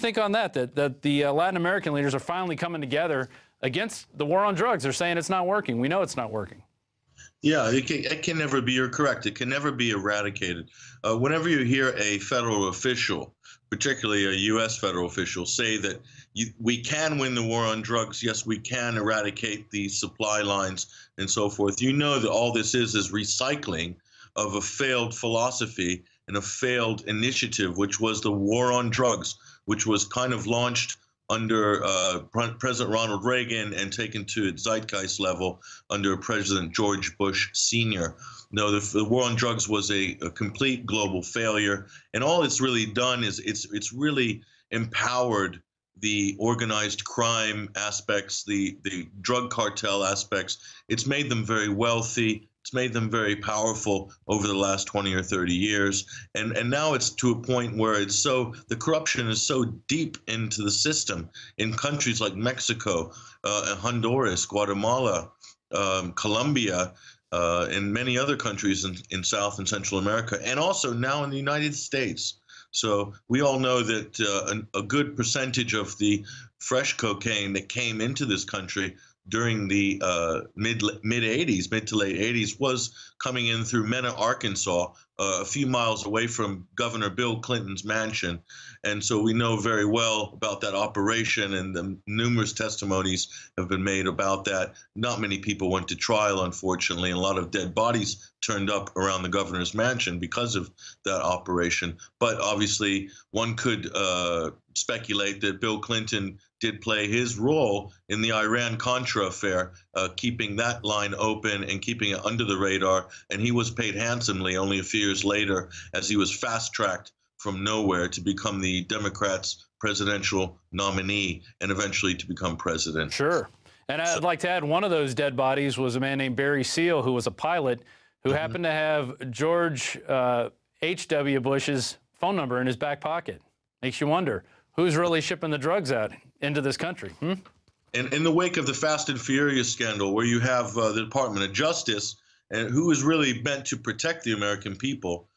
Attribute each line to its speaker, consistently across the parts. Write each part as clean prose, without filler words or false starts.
Speaker 1: think on that? That the Latin American leaders are finally coming together against the war on drugs. They're saying it's not working. We know it's not working.
Speaker 2: Yeah, it can never be, you're correct, it can never be eradicated. Whenever you hear a federal official, particularly a U.S. federal official, say that we can win the war on drugs, yes, we can eradicate the supply lines and so forth, you know that all this is recycling of a failed philosophy and a failed initiative, which was the war on drugs, which was kind of launched under President Ronald Reagan and taken to its zeitgeist level under President George Bush Sr. No, the war on drugs was a complete global failure, and all it's really done is it's really empowered the organized crime aspects, the drug cartel aspects. It's made them very wealthy. It's made them very powerful over the last 20 or 30 years. And now it's to a point where the corruption is so deep into the system in countries like Mexico, Honduras, Guatemala, Colombia, and many other countries in South and Central America, and also now in the United States. So we all know that a good percentage of the fresh cocaine that came into this country during the mid to late 80s was coming in through Mena, Arkansas, a few miles away from Governor Bill Clinton's mansion. And so we know very well about that operation, and the numerous testimonies have been made about that. Not many people went to trial, unfortunately, and a lot of dead bodies turned up around the governor's mansion because of that operation. But obviously, one could speculate that Bill Clinton did play his role in the Iran-Contra affair, keeping that line open and keeping it under the radar. And he was paid handsomely only a few years later as he was fast-tracked from nowhere to become the Democrats' presidential nominee and eventually to become president.
Speaker 1: Sure. And I'd like to add, one of those dead bodies was a man named Barry Seal, who was a pilot who happened to have George H.W. Bush's phone number in his back pocket. Makes you wonder, who's really shipping the drugs out into this country?
Speaker 2: In the wake of the Fast and Furious scandal, where you have the Department of Justice, and who is really meant to protect the American people,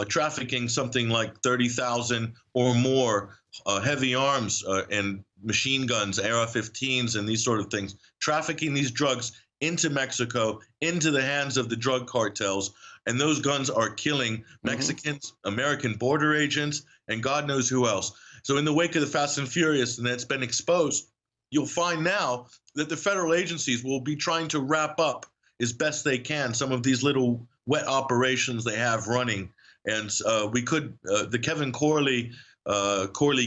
Speaker 2: trafficking something like 30,000 or more heavy arms and machine guns, AR-15s, and these sort of things, trafficking these drugs into Mexico, into the hands of the drug cartels. And those guns are killing Mexicans, American border agents, and God knows who else. So in the wake of the Fast and Furious, and it's been exposed, you'll find now that the federal agencies will be trying to wrap up as best they can some of these little wet operations they have running. And the Kevin Corley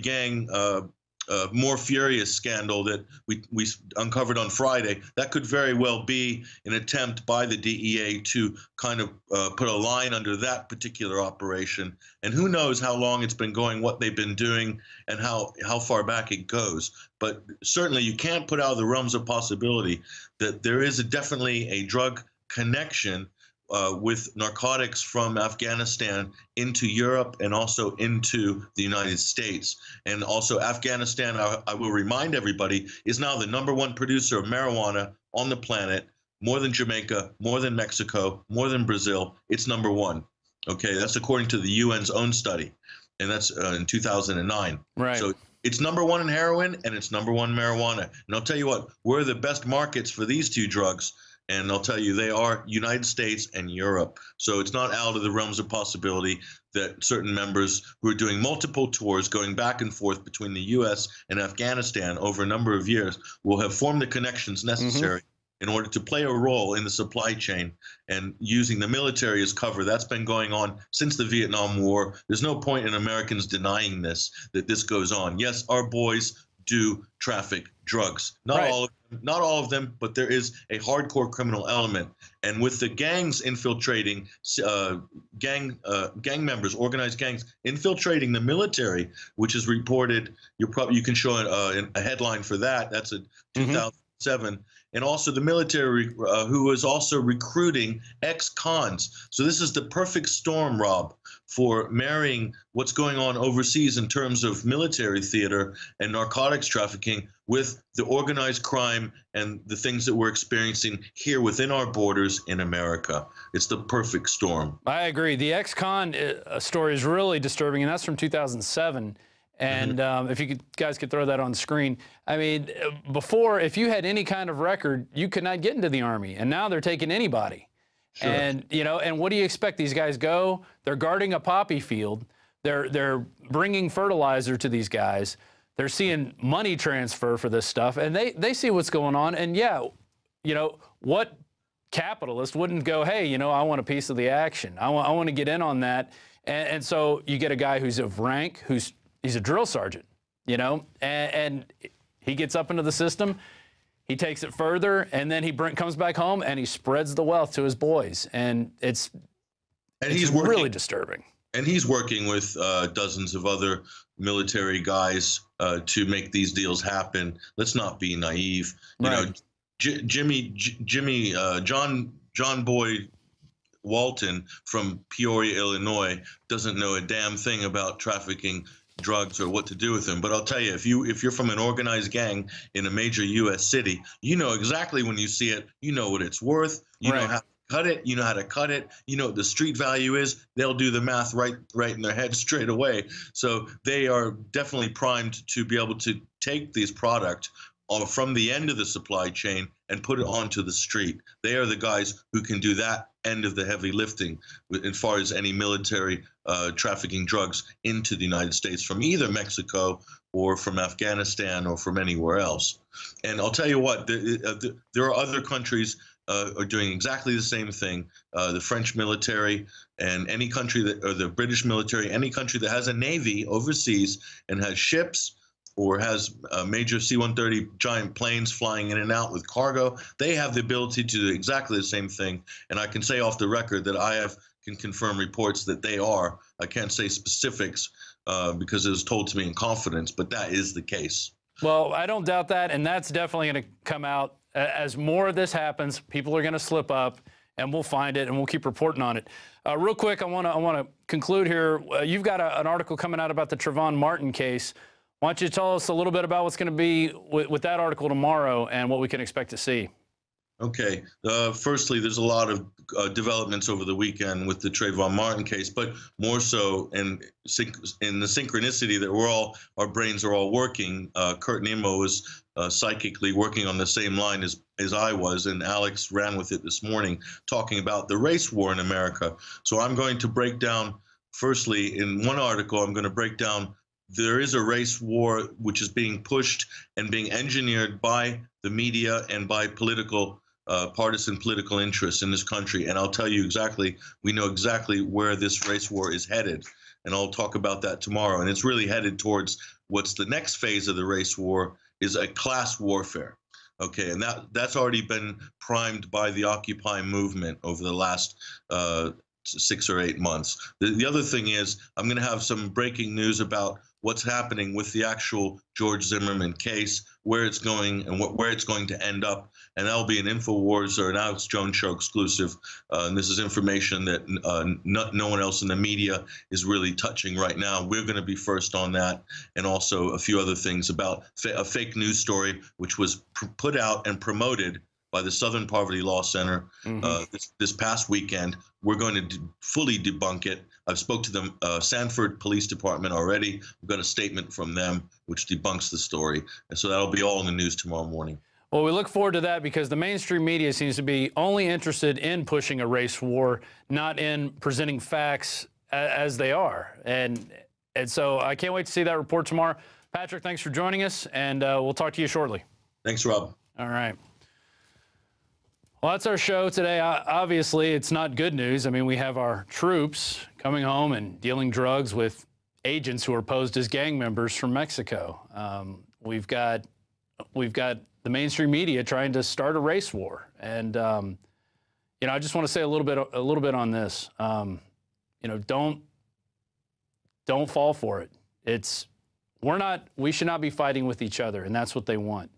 Speaker 2: gang more furious scandal that we uncovered on Friday, that could very well be an attempt by the DEA to kind of put a line under that particular operation. And who knows how long it's been going, what they've been doing, and how far back it goes. But certainly you can't put out of the realms of possibility that there is definitely a drug connection with narcotics from Afghanistan into Europe and also into the United States. And also Afghanistan, I will remind everybody, is now the #1 producer of marijuana on the planet, more than Jamaica, more than Mexico, more than Brazil. It's #1. Okay, that's according to the UN's own study, and that's in 2009.
Speaker 1: Right.
Speaker 2: So it's #1 in heroin, and it's #1 marijuana. And I'll tell you what, we're the best markets for these two drugs. And I'll tell you, they are United States and Europe. So it's not out of the realms of possibility that certain members who are doing multiple tours going back and forth between the U.S. and Afghanistan over a number of years will have formed the connections necessary in order to play a role in the supply chain and using the military as cover. That's been going on since the Vietnam War. There's no point in Americans denying this, that this goes on. Yes, our boys do traffic drugs. Not all of them, but there is a hardcore criminal element. And with the gangs infiltrating, gang members, organized gangs infiltrating the military, which is reported, you can show a headline for that. That's a 2007. And also the military who is also recruiting ex-cons. So this is the perfect storm, Rob, for marrying what's going on overseas in terms of military theater and narcotics trafficking with the organized crime and the things that we're experiencing here within our borders in America. It's the perfect storm.
Speaker 1: I agree. The ex-con story is really disturbing, and that's from 2007. And if you guys could throw that on the screen. I mean, before, if you had any kind of record, you could not get into the Army. And now they're taking anybody. Sure. And, you know, and what do you expect? These guys go, they're guarding a poppy field. They're bringing fertilizer to these guys. They're seeing money transfer for this stuff. And they see what's going on. And, yeah, you know, what capitalist wouldn't go, hey, you know, I want a piece of the action. I want to get in on that. And so you get a guy who's of rank, he's a drill sergeant, you know, and he gets up into the system. He takes it further, and then he comes back home and he spreads the wealth to his boys. And it's really disturbing.
Speaker 2: And he's working with dozens of other military guys to make these deals happen. Let's not be naive. You know, John Boyd Walton from Peoria, Illinois, doesn't know a damn thing about trafficking drugs or what to do with them. But I'll tell you, if you're from an organized gang in a major U.S. city, you know exactly when you see it. You know what it's worth. You know how to cut it. You know how to cut it. You know what the street value is. They'll do the math right in their head straight away. So they are definitely primed to be able to take these product from the end of the supply chain and put it onto the street. They are the guys who can do that end of the heavy lifting as far as any military trafficking drugs into the United States from either Mexico or from Afghanistan or from anywhere else. And I'll tell you what, there are other countries are doing exactly the same thing. The French military and any country or the British military, any country that has a navy overseas and has ships or has major C-130 giant planes flying in and out with cargo, they have the ability to do exactly the same thing. And I can say off the record that can confirm reports that they are. I can't say specifics because it was told to me in confidence, but that is the case. Well, I don't doubt that, and that's definitely going to come out. As more of this happens, people are going to slip up, and we'll find it, and we'll keep reporting on it. Real quick, I want to conclude here. You've got an article coming out about the Trayvon Martin case. Why don't you tell us a little bit about what's going to be with that article tomorrow and what we can expect to see? Okay. Firstly, there's a lot of developments over the weekend with the Trayvon Martin case, but more so in the synchronicity that our brains are all working. Kurt Nimmo was psychically working on the same line as I was, and Alex ran with it this morning, talking about the race war in America. So I'm going to break down, firstly, in one article, I'm going to break down there is a race war which is being pushed and being engineered by the media and by partisan political interests in this country. And I'll tell you exactly, we know exactly where this race war is headed. And I'll talk about that tomorrow. And it's really headed towards what's the next phase of the race war is a class warfare. Okay, and that's already been primed by the Occupy movement over the last 6 or 8 months. The other thing is I'm going to have some breaking news about what's happening with the actual George Zimmerman case, where it's going and where it's going to end up. And that'll be an INFOWARS or an Alex Jones Show exclusive. And this is information that no one else in the media is really touching right now. We're going to be first on that. And also a few other things about a fake news story, which was put out and promoted by the Southern Poverty Law Center this past weekend. We're going to fully debunk it. I've spoke to the Sanford Police Department already. We've got a statement from them which debunks the story. And so that'll be all in the news tomorrow morning. Well, we look forward to that because the mainstream media seems to be only interested in pushing a race war, not in presenting facts as they are. And so I can't wait to see that report tomorrow. Patrick, thanks for joining us, and we'll talk to you shortly. Thanks, Rob. All right. Well, that's our show today. Obviously, it's not good news. I mean, we have our troops coming home and dealing drugs with agents who are posed as gang members from Mexico. We've got the mainstream media trying to start a race war, and you know, I just want to say a little bit on this. You know, don't fall for it. We should not be fighting with each other, and that's what they want.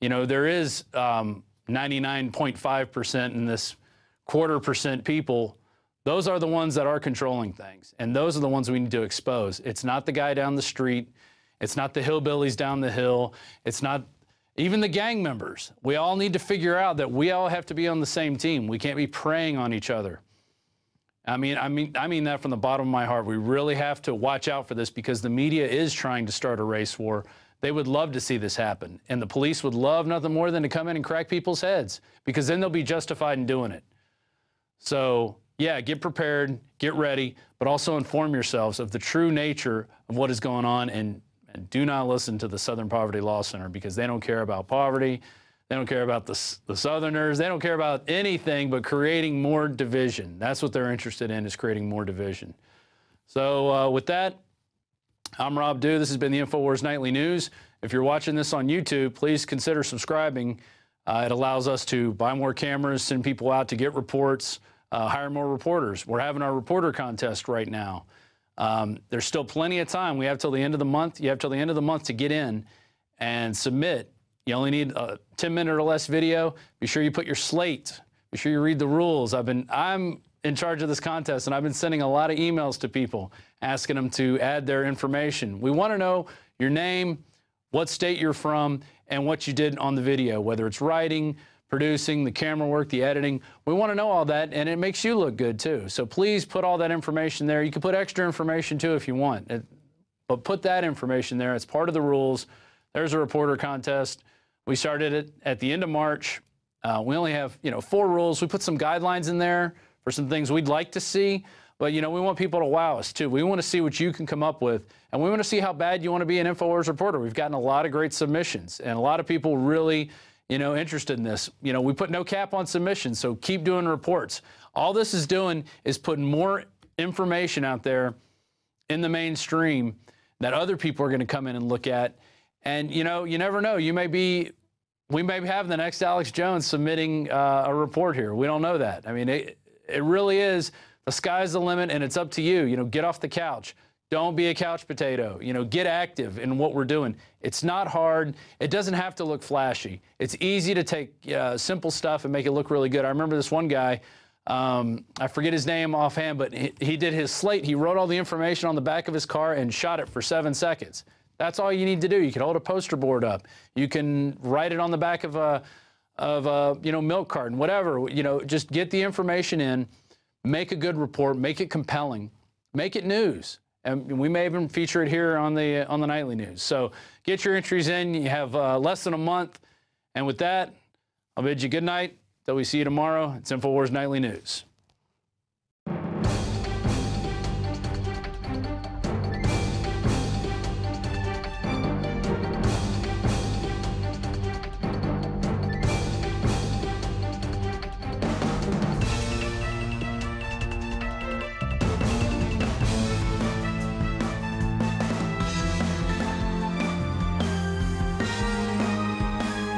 Speaker 2: You know, there is 99.5% in this 0.25% people. Those are the ones that are controlling things, and those are the ones we need to expose. It's not the guy down the street. It's not the hillbillies down the hill. It's not even the gang members. We all need to figure out that we all have to be on the same team. We can't be preying on each other.
Speaker 1: I mean that from the bottom of my heart. We really have to watch out for this because the media is trying to start a race war. They would love to see this happen. And the police would love nothing more than to come in and crack people's heads because then they'll be justified in doing it. So, yeah, get prepared, get ready, but also inform yourselves of the true nature of what is going on, and do not listen to the Southern Poverty Law Center because they don't care about poverty. They don't care about the Southerners. They don't care about anything but creating more division. That's what they're interested in, is creating more division. So with that, I'm Rob Dew. This has been the INFOWARS Nightly News. If you're watching this on YouTube, please consider subscribing. It allows us to buy more cameras, send people out to get reports, hire more reporters. We're having our reporter contest right now. There's still plenty of time. We have till the end of the month. You have till the end of the month to get in and submit. You only need a 10-minute or less video. Be sure you put your slate. Be sure you read the rules. I'm in charge of this contest, and I've been sending a lot of emails to people asking them to add their information. We want to know your name, what state you're from, and what you did on the video, whether it's writing, producing, the camera work, the editing. We want to know all that, and it makes you look good too. So please put all that information there. You can put extra information too if you want, but put that information there. It's part of the rules. There's a reporter contest. We started it at the end of March. We only have, 4 rules. We put some guidelines in there for some things we'd like to see, but, we want people to wow us too. We want to see what you can come up with, and we want to see how bad you want to be an INFOWARS reporter. We've gotten a lot of great submissions, and a lot of people really, interested in this. We put no cap on submissions, so keep doing reports. All this is doing is putting more information out there in the mainstream that other people are going to come in and look at. And, you never know. We may have the next Alex Jones submitting a report here. We don't know that. I mean, it really is, the sky's the limit, and it's up to you. Get off the couch. Don't be a couch potato. Get active in what we're doing. It's not hard. It doesn't have to look flashy. It's easy to take simple stuff and make it look really good. I remember this one guy, I forget his name offhand, but he did his slate. He wrote all the information on the back of his car and shot it for 7 seconds. That's all you need to do. You can hold a poster board up. You can write it on the back of a milk carton, whatever. Just get the information in, make a good report, make it compelling, make it news. And we may even feature it here on the Nightly News. So get your entries in. You have less than a month. And with that, I'll bid you good night. Till we see you tomorrow. It's INFOWARS Nightly News.